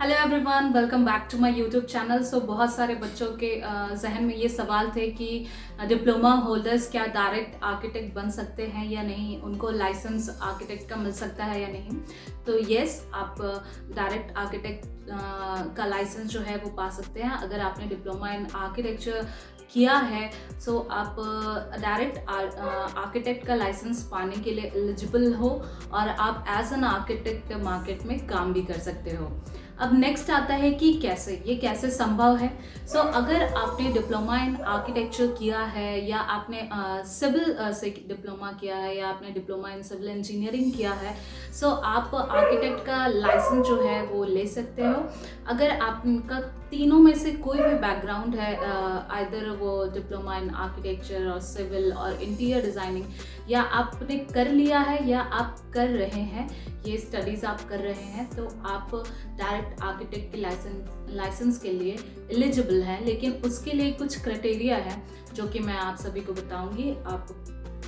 Hello everyone, welcome back to my YouTube channel. So बहुत सारे बच्चों के जहन में ये सवाल थे कि डिप्लोमा होल्डर्स क्या डायरेक्ट आर्किटेक्ट बन सकते हैं या नहीं, उनको लाइसेंस आर्किटेक्ट का मिल सकता है या नहीं। तो यस, आप डायरेक्ट आर्किटेक्ट का लाइसेंस जो है वो पा सकते हैं अगर आपने डिप्लोमा इन आर्किटेक्चर किया है। सो आप डायरेक्ट आर्किटेक्ट का लाइसेंस पाने के लिए एलिजिबल हो और आप एज एन आर्किटेक्ट मार्केट में काम भी कर सकते हो। अब नेक्स्ट आता है कि ये कैसे संभव है। सो अगर आपने डिप्लोमा इन आर्किटेक्चर किया है या आपने सिविल से डिप्लोमा किया है या आपने डिप्लोमा इन सिविल इंजीनियरिंग किया है, सो आप आर्किटेक्ट का लाइसेंस जो है वो ले सकते हो। अगर आपका तीनों में से कोई भी बैकग्राउंड है, आइदर वो डिप्लोमा इन आर्किटेक्चर और सिविल और इंटीरियर डिज़ाइनिंग, या आपने कर लिया है या आप कर रहे हैं, ये स्टडीज़ आप कर रहे हैं, तो आप डायरेक्ट आर्किटेक्ट के लाइसेंस के लिए एलिजिबल हैं। लेकिन उसके लिए कुछ क्राइटेरिया है जो कि मैं आप सभी को बताऊंगी। आप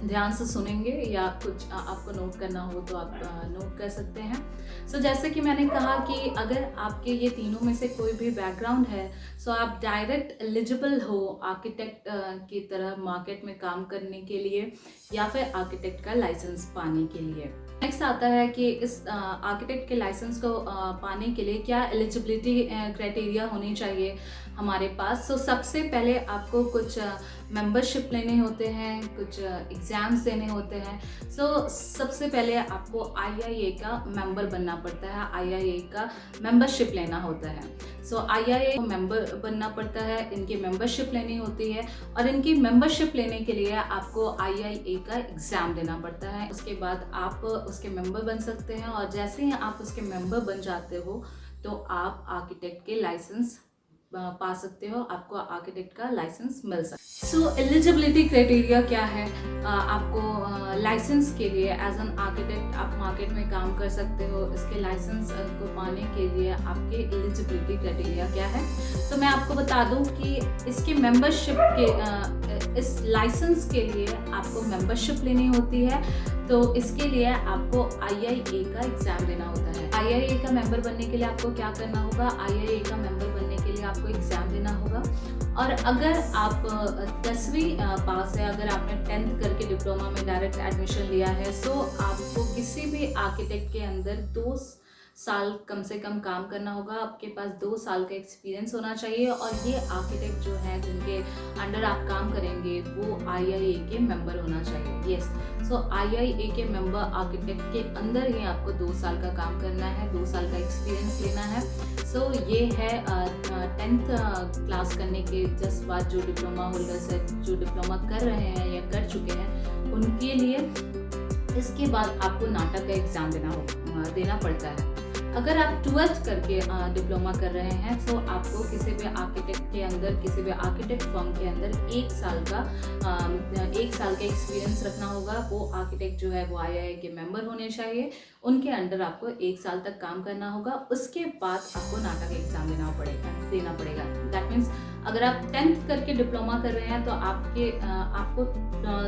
ध्यान से सुनेंगे या कुछ आपको नोट करना हो तो आप नोट कर सकते हैं। सो जैसे कि मैंने कहा कि अगर आपके ये तीनों में से कोई भी बैकग्राउंड है, सो आप डायरेक्ट एलिजिबल हो आर्किटेक्ट की तरह मार्केट में काम करने के लिए या फिर आर्किटेक्ट का लाइसेंस पाने के लिए। नेक्स्ट आता है कि इस आर्किटेक्ट के लाइसेंस को पाने के लिए क्या एलिजिबिलिटी क्राइटेरिया होनी चाहिए हमारे पास। सो सबसे पहले आपको कुछ मेंबरशिप लेने होते हैं, कुछ एग्ज़ाम्स देने होते हैं। सो सबसे पहले आपको आईआईए का मेंबर बनना पड़ता है, आईआईए का मेंबरशिप लेना होता है। सो आईआईए को मेंबर बनना पड़ता है, इनकी मेंबरशिप लेनी होती है और इनकी मेंबरशिप लेने के लिए आपको आईआईए का एग्ज़ाम देना पड़ता है। उसके बाद आप उसके मेंबर बन सकते हैं और जैसे ही आप उसके मेंबर बन जाते हो तो आप आर्किटेक्ट के लाइसेंस पा सकते हो, आपको आर्किटेक्ट का लाइसेंस मिल सकता है। सो एलिजिबिलिटी क्राइटेरिया क्या है आपको लाइसेंस के लिए? एज एन आर्किटेक्ट आप मार्केट में काम कर सकते हो, इसके लाइसेंस को पाने के लिए आपके एलिजिबिलिटी क्राइटेरिया क्या है। तो मैं आपको बता दूं कि इसके मेंबरशिप के इस लाइसेंस के लिए आपको मेंबरशिप लेनी होती है। तो इसके लिए आपको आईआईए का एग्ज़ाम देना होता है। आईआईए का मेंबर बनने के लिए आपको क्या करना होगा? आईआईए का मेंबर बनने के लिए आपको एग्ज़ाम देना होगा। और अगर आप 10वीं पास है, अगर आपने 10th करके डिप्लोमा में डायरेक्ट एडमिशन लिया है, सो आपको किसी भी आर्किटेक्ट के अंदर 2 साल कम से कम काम करना होगा। आपके पास 2 साल का एक्सपीरियंस होना चाहिए और ये आर्किटेक्ट जो है जिनके अंडर आप काम करेंगे वो आईआईए के मेंबर होना चाहिए। यस, सो आईआईए के मेंबर आर्किटेक्ट के अंदर ही आपको 2 साल का काम करना है, 2 साल का एक्सपीरियंस लेना है। सो ये है 10th क्लास करने के जस्ट बाद जो डिप्लोमा होल्डर्स है, जो डिप्लोमा कर रहे हैं या कर चुके हैं, उनके लिए। इसके बाद आपको नाटक का एग्ज़ाम देना पड़ता है। अगर आप 12th करके डिप्लोमा कर रहे हैं तो आपको किसी भी आर्किटेक्ट के अंदर, किसी भी आर्किटेक्ट फर्म के अंदर 1 साल का एक्सपीरियंस रखना होगा। वो आर्किटेक्ट जो है वो आईआईए के मेंबर होने चाहिए, उनके अंडर आपको 1 साल तक काम करना होगा। उसके बाद आपको नाटक एग्ज़ाम देना पड़ेगा। दैट मीन्स अगर आप 10th करके डिप्लोमा कर रहे हैं तो आपको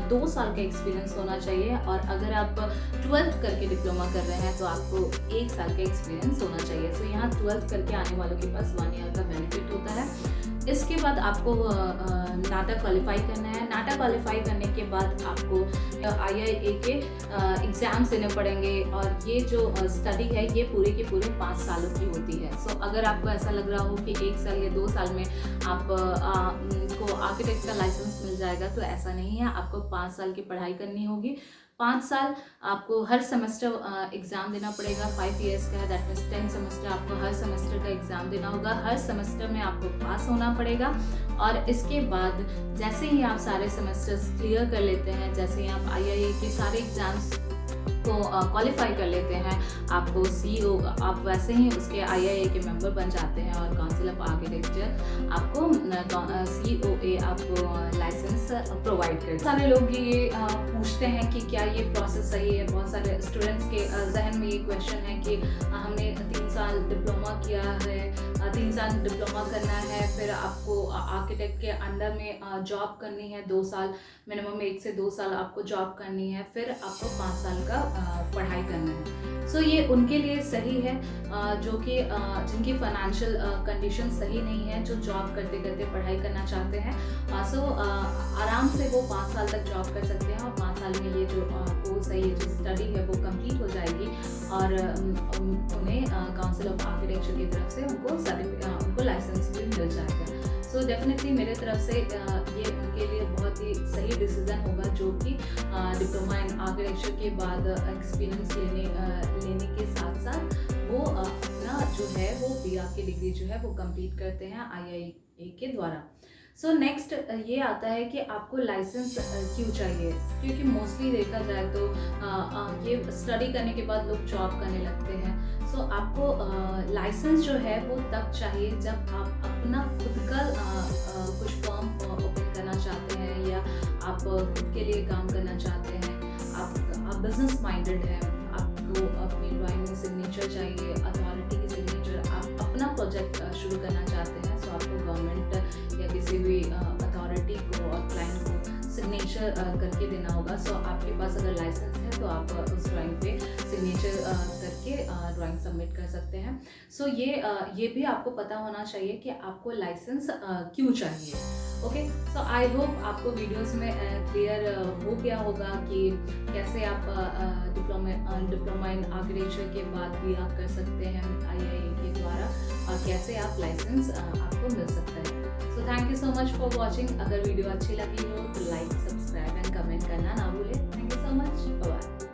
2 साल का एक्सपीरियंस होना चाहिए, और अगर आप 12th करके डिप्लोमा कर रहे हैं तो आपको 1 साल का एक्सपीरियंस होना चाहिए। सो यहाँ 12th करके आने वालों के पास 1 ईयर का बेनिफिट होता है। इसके बाद आपको नाटा क्वालिफाई करना है। नाटा क्वालिफाई करने के बाद आपको आईआईए के एग्ज़ाम्स देने पड़ेंगे, और ये जो स्टडी है ये पूरे के पूरे 5 सालों की होती है। सो अगर आपको ऐसा लग रहा हो कि 1 साल या 2 साल में आपको आर्किटेक्ट का लाइसेंस मिल जाएगा, तो ऐसा नहीं है। आपको 5 साल की पढ़ाई करनी होगी। 5 साल आपको हर सेमेस्टर एग्ज़ाम देना पड़ेगा। 5 ईयर्स का है, दैट मीन्स 10 सेमेस्टर आपको हर सेमेस्टर का एग्ज़ाम देना होगा। हर सेमेस्टर में आपको पास होना पड़ेगा, और इसके बाद जैसे ही आप सारे सेमेस्टर्स क्लियर कर लेते हैं, जैसे ही आप आईआईए के सारे एग्ज़ाम्स को क्वालिफाई कर लेते हैं, आपको सीईओ, आप वैसे ही उसके आईआईए के मेंबर बन जाते हैं और काउंसिल ऑफ आर्किटेक्चर आपको सीओए आपको लाइसेंस प्रोवाइड करते हैं। सारे लोग ये पूछते हैं कि क्या ये प्रोसेस सही है। बहुत सारे स्टूडेंट्स के जहन में ये क्वेश्चन है कि हमने 3 साल डिप्लोमा किया है, 3 साल डिप्लोमा करना है, फिर आपको आर्किटेक्ट के अंडर में जॉब करनी है 2 साल, मिनिमम 1 से 2 साल आपको जॉब करनी है, फिर आपको 5 साल का पढ़ाई करना है। सो ये उनके लिए सही है, जो कि जिनकी फाइनेंशियल कंडीशन सही नहीं है, जो जॉब करते करते पढ़ाई करना चाहते हैं। सो आराम से वो 5 साल तक जॉब कर सकते हैं, और 5 साल में ये जो कोर्स है, ये जो स्टडी है वो कंप्लीट हो जाएगी, और उन्हें काउंसिल ऑफ आर्किटेक्चर की तरफ से उनको लाइसेंस भी मिल जाएगा। सो डेफिनेटली मेरे तरफ से ये उनके लिए बहुत ही सही डिसीजन होगा, जो कि डिप्लोमा इन आर्किटेक्चर के बाद एक्सपीरियंस लेने के साथ साथ वो अपना जो है वो बीआर की डिग्री जो है वो कंप्लीट करते हैं IIA के द्वारा। सो नेक्स्ट ये आता है कि आपको लाइसेंस क्यों चाहिए, क्योंकि मोस्टली देखा जाए तो ये स्टडी करने के बाद लोग जॉब करने लगते हैं। सो आपको लाइसेंस जो है वो तब चाहिए जब आप अपना खुद का कुछ फर्म ओपन करना चाहते हैं, या आप खुद के लिए काम करना चाहते हैं, आप बिजनेस माइंडेड हैं, आपको अपनी ड्राइंग में सिग्नेचर चाहिए, अथॉरिटी की सिग्नेचर, आप अपना प्रोजेक्ट शुरू करना चाहते हैं। सो आपको गवर्नमेंट या किसी भी अथॉरिटी को और क्लाइंट को सिग्नेचर करके देना होगा। सो आपके पास अगर लाइसेंस है तो आप उस ड्राइंग पे सिग्नेचर करके ड्राइंग सबमिट कर सकते हैं। सो ये भी आपको पता होना चाहिए कि आपको लाइसेंस क्यों चाहिए। ओके, सो आई होप आपको वीडियोस में क्लियर हो गया होगा कि कैसे आप डिप्लोमा इन आर्किटेक्चर के बाद भी आप कर सकते हैं IIA के द्वारा, और कैसे आप लाइसेंस आपको मिल सकता है। So thank you so much for watching. अगर वीडियो अच्छी लगी हो तो लाइक, सब्सक्राइब एंड कमेंट करना ना भूलें। Thank you so much, bye.